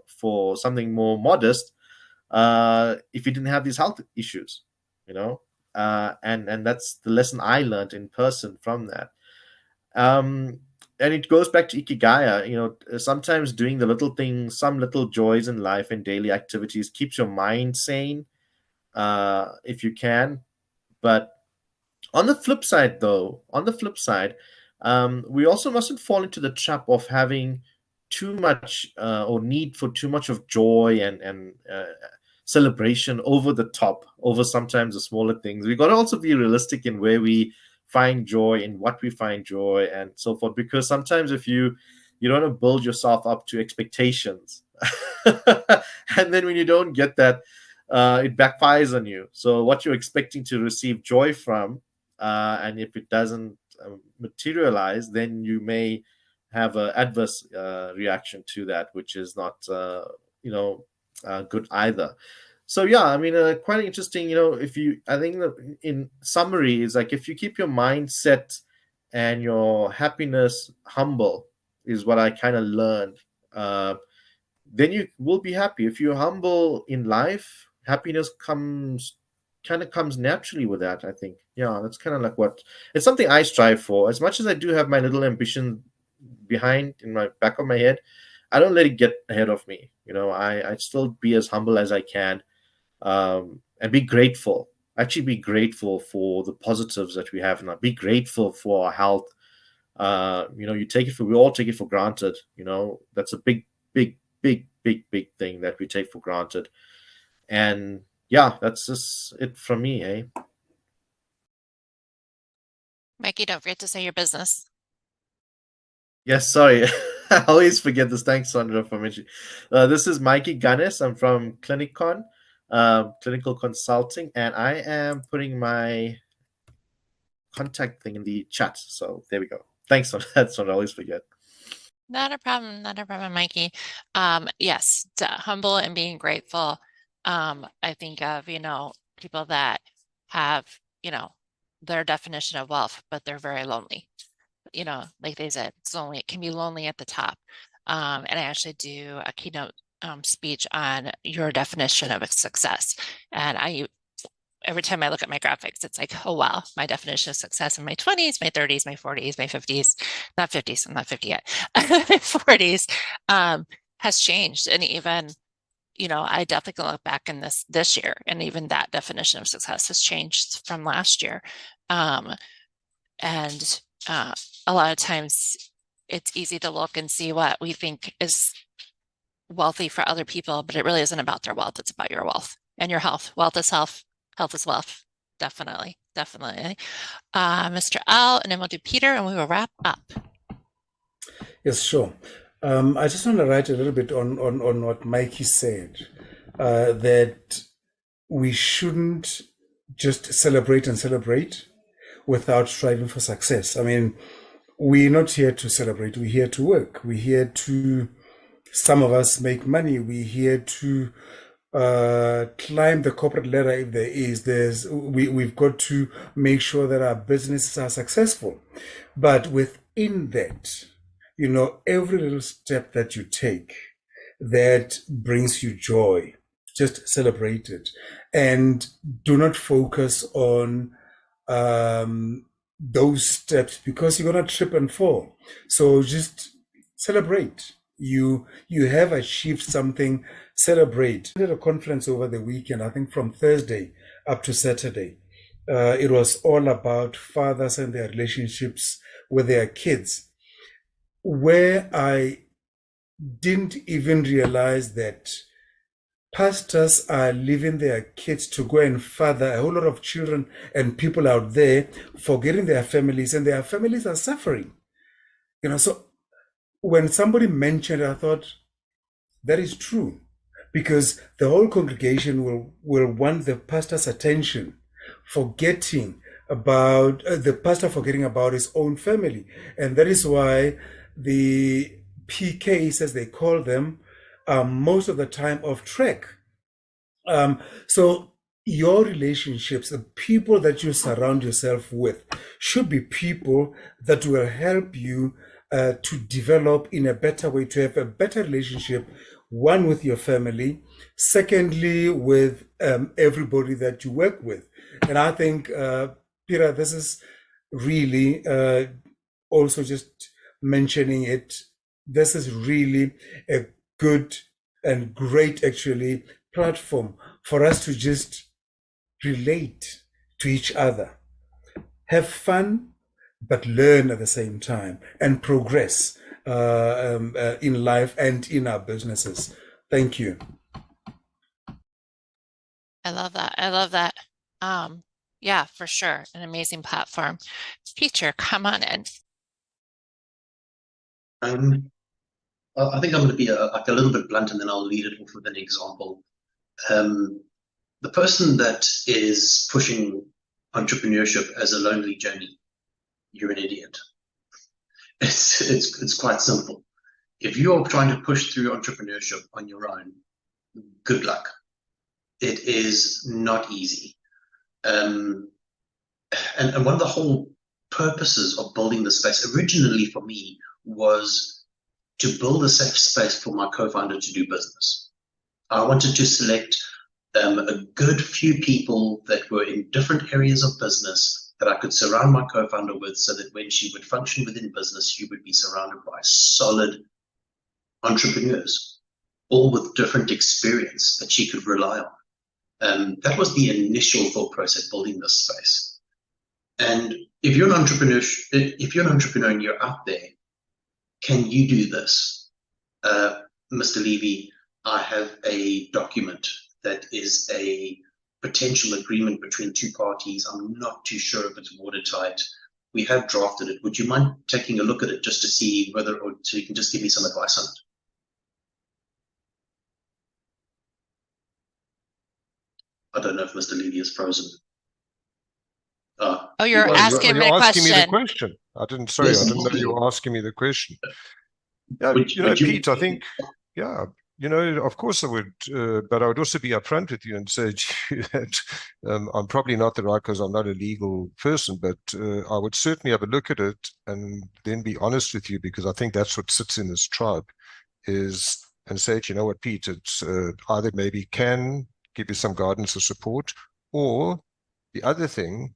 S8: for something more modest if he didn't have these health issues, and that's the lesson I learned in person from that. And it goes back to Ikigaya, sometimes doing the little things, some little joys in life and daily activities keeps your mind sane, if you can. But on the flip side, we also mustn't fall into the trap of having too much or need for too much of joy and celebration over the top, over sometimes the smaller things. We got to also be realistic in where we find joy, in what we find joy, and so forth. Because sometimes if you don't want to build yourself up to expectations, and then when you don't get that, it backfires on you. So what you're expecting to receive joy from, and if it doesn't materialize, then you may have an adverse reaction to that, which is not good either. So yeah, I mean, quite interesting. I think that in summary is like, if you keep your mindset and your happiness humble, is what I kind of learned. Then you will be happy. If you're humble in life, happiness comes naturally with that, I think. Yeah, that's kind of like it's something I strive for. As much as I do have my little ambition behind in my back of my head, I don't let it get ahead of me. I still be as humble as I can, and be grateful. Actually be grateful for the positives that we have now. Be grateful for our health. We all take it for granted. That's a big thing that we take for granted. And yeah, that's just it from me, eh?
S2: Mikey, don't forget to say your business.
S8: Yes, sorry. I always forget this. Thanks, Sondra, for mentioning. This is Mikey Guness. I'm from Clinicon, Clinical Consulting, and I am putting my contact thing in the chat. So there we go. Thanks for that, Sondra. I always forget.
S2: Not a problem, Mikey. Yes, humble and being grateful. I think of, people that have, their definition of wealth, but they're very lonely. Like they said, it's lonely. It can be lonely at the top. And I actually do a keynote speech on your definition of success. And every time I look at my graphics, it's like, oh, wow, my definition of success in my 20s, my 30s, my 40s, my 50s, not 50s, I'm not 50 yet, my 40s has changed. And even, I definitely can look back in this year, and even that definition of success has changed from last year. And a lot of times it's easy to look and see what we think is wealthy for other people, but it really isn't about their wealth. It's about your wealth and your health. Wealth is health. Health is wealth. Definitely. Mr. Al, and then we'll do Peter, and we will wrap up.
S6: Yes, sure. I just want to write a little bit on what Mikey said, that we shouldn't just celebrate without striving for success. I mean, we're not here to celebrate. We're here to work. We're here to, some of us, make money. We're here to climb the corporate ladder if there is. We've got to make sure that our businesses are successful. But within that, every little step that you take that brings you joy, just celebrate it. And do not focus on those steps, because you're going to trip and fall. So just celebrate. You have achieved something. Celebrate. I did a conference over the weekend, I think from Thursday up to Saturday. It was all about fathers and their relationships with their kids, where I didn't even realize that pastors are leaving their kids to go and father a whole lot of children and people out there, forgetting their families, and their families are suffering. So when somebody mentioned it, I thought, that is true. because the whole congregation will want the pastor's attention, forgetting about the pastor forgetting about his own family. And that is why the PKs, as they call them, are most of the time off track. So your relationships, the people that you surround yourself with, should be people that will help you to develop in a better way, to have a better relationship, one with your family, secondly with everybody that you work with. And I think, Peter, this is really also just mentioning it. This is really a good and great, actually, platform for us to just relate to each other, have fun, but learn at the same time and progress in life and in our businesses. Thank you.
S2: I love that. I love that. Yeah, for sure. An amazing platform. Peter, come on in.
S3: I think I'm going to be like a little bit blunt, and then I'll lead it off with an example. The person that is pushing entrepreneurship as a lonely journey, you're an idiot. It's quite simple. If you are trying to push through entrepreneurship on your own, good luck. It is not easy. And one of the whole purposes of building the space originally for me was to build a safe space for my co-founder to do business. I wanted to select a good few people that were in different areas of business that I could surround my co-founder with, so that when she would function within business, she would be surrounded by solid entrepreneurs, all with different experience that she could rely on. That was the initial thought process building this space. And if you're an entrepreneur, and you're out there, can you do this? Mr. Levy, I have a document that is a potential agreement between two parties. I'm not too sure if it's watertight. We have drafted it. Would you mind taking a look at it just to see whether, or so you can just give me some advice on it? I don't know if Mr. Levy is frozen.
S2: Oh, you're asking me a
S4: asking me the
S2: question.
S4: question. I didn't know you were asking me the question. Yeah, Pete, I think, yeah, of course I would, but I would also be upfront with you and say to you that I'm probably not the right, because I'm not a legal person, but I would certainly have a look at it and then be honest with you, because I think that's what sits in this tribe, is, and say, you know what, Pete, it's either maybe can give you some guidance or support, or the other thing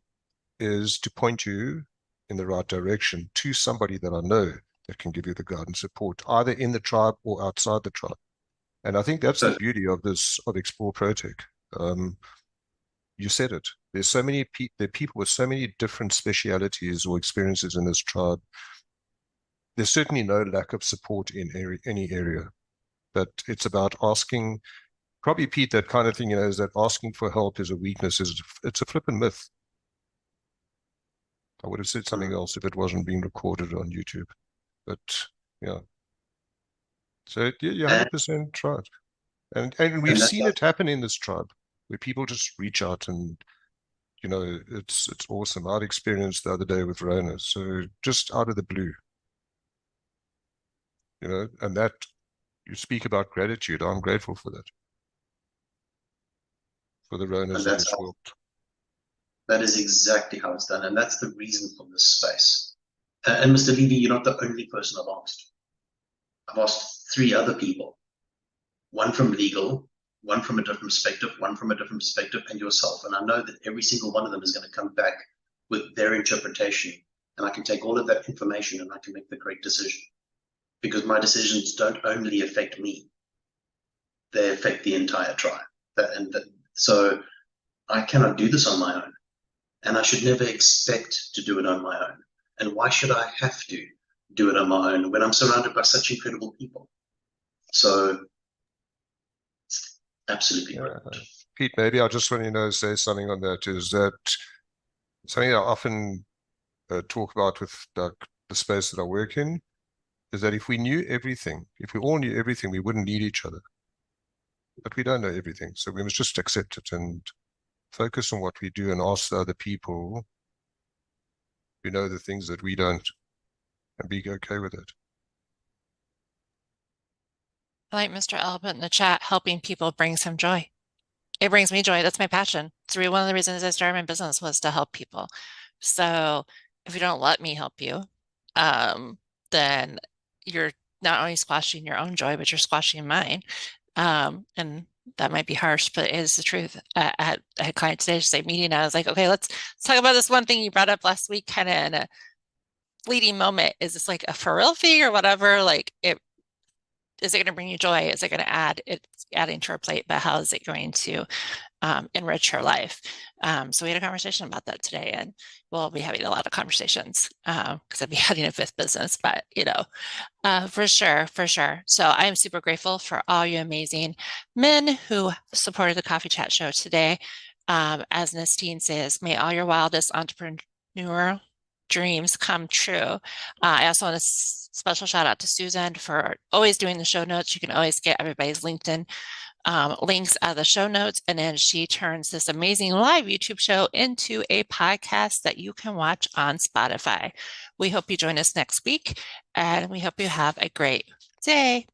S4: is to point you in the right direction to somebody that I know that can give you the guidance support, either in the tribe or outside the tribe. And I think that's the beauty of this, of Explore ProTech. You said it. There's so many there are people with so many different specialities or experiences in this tribe. There's certainly no lack of support in any area, but it's about asking. Probably, Pete, that kind of thing, is that asking for help is a weakness. It's a flippin' myth. I would have said something else if it wasn't being recorded on YouTube. But yeah. So you're 100% right. And we've seen it happen in this tribe, where people just reach out and, it's awesome. I had experience the other day with Rona. So just out of the blue, and that, you speak about gratitude. I'm grateful for that. For the Ronas of this world.
S3: That is exactly how it's done, and that's the reason for this space. And Mr. Levy, you're not the only person I've asked. I've asked 3 other people, one from legal, one from a different perspective, one from a different perspective, and yourself. And I know that every single one of them is going to come back with their interpretation, and I can take all of that information and I can make the correct decision, because my decisions don't only affect me, they affect the entire tribe. So I cannot do this on my own, and I should never expect to do it on my own. And why should I have to do it on my own when I'm surrounded by such incredible people? So, absolutely right.
S4: Pete, maybe I just want to say something on that, is that something I often talk about with the space that I work in, is that if we knew everything, if we all knew everything, we wouldn't need each other. but we don't know everything. So we must just accept it and focus on what we do and ask the other people who know the things that we don't and be okay with it.
S2: I like Mr. Albert in the chat, helping people brings him joy. It brings me joy. That's my passion. It's really one of the reasons I started my business was to help people. So if you don't let me help you, then you're not only squashing your own joy, but you're squashing mine. And that might be harsh, but it is the truth. I had a client today, just like meeting. I was like, okay, let's talk about this one thing you brought up last week, kind of in a fleeting moment. Is this like a for real fee or whatever? Like, is it going to bring you joy? Is it going to add? It's adding to our plate, but how is it going to enrich her life? So we had a conversation about that today, and we'll be having a lot of conversations because I'd be having a fifth business, but for sure. So I am super grateful for all you amazing men who supported the Coffee Chat show today. As Nestine says, may all your wildest entrepreneurial dreams come true. I also want to special shout out to Susan for always doing the show notes. You can always get everybody's LinkedIn links out of the show notes. And then she turns this amazing live YouTube show into a podcast that you can watch on Spotify. We hope you join us next week, and we hope you have a great day.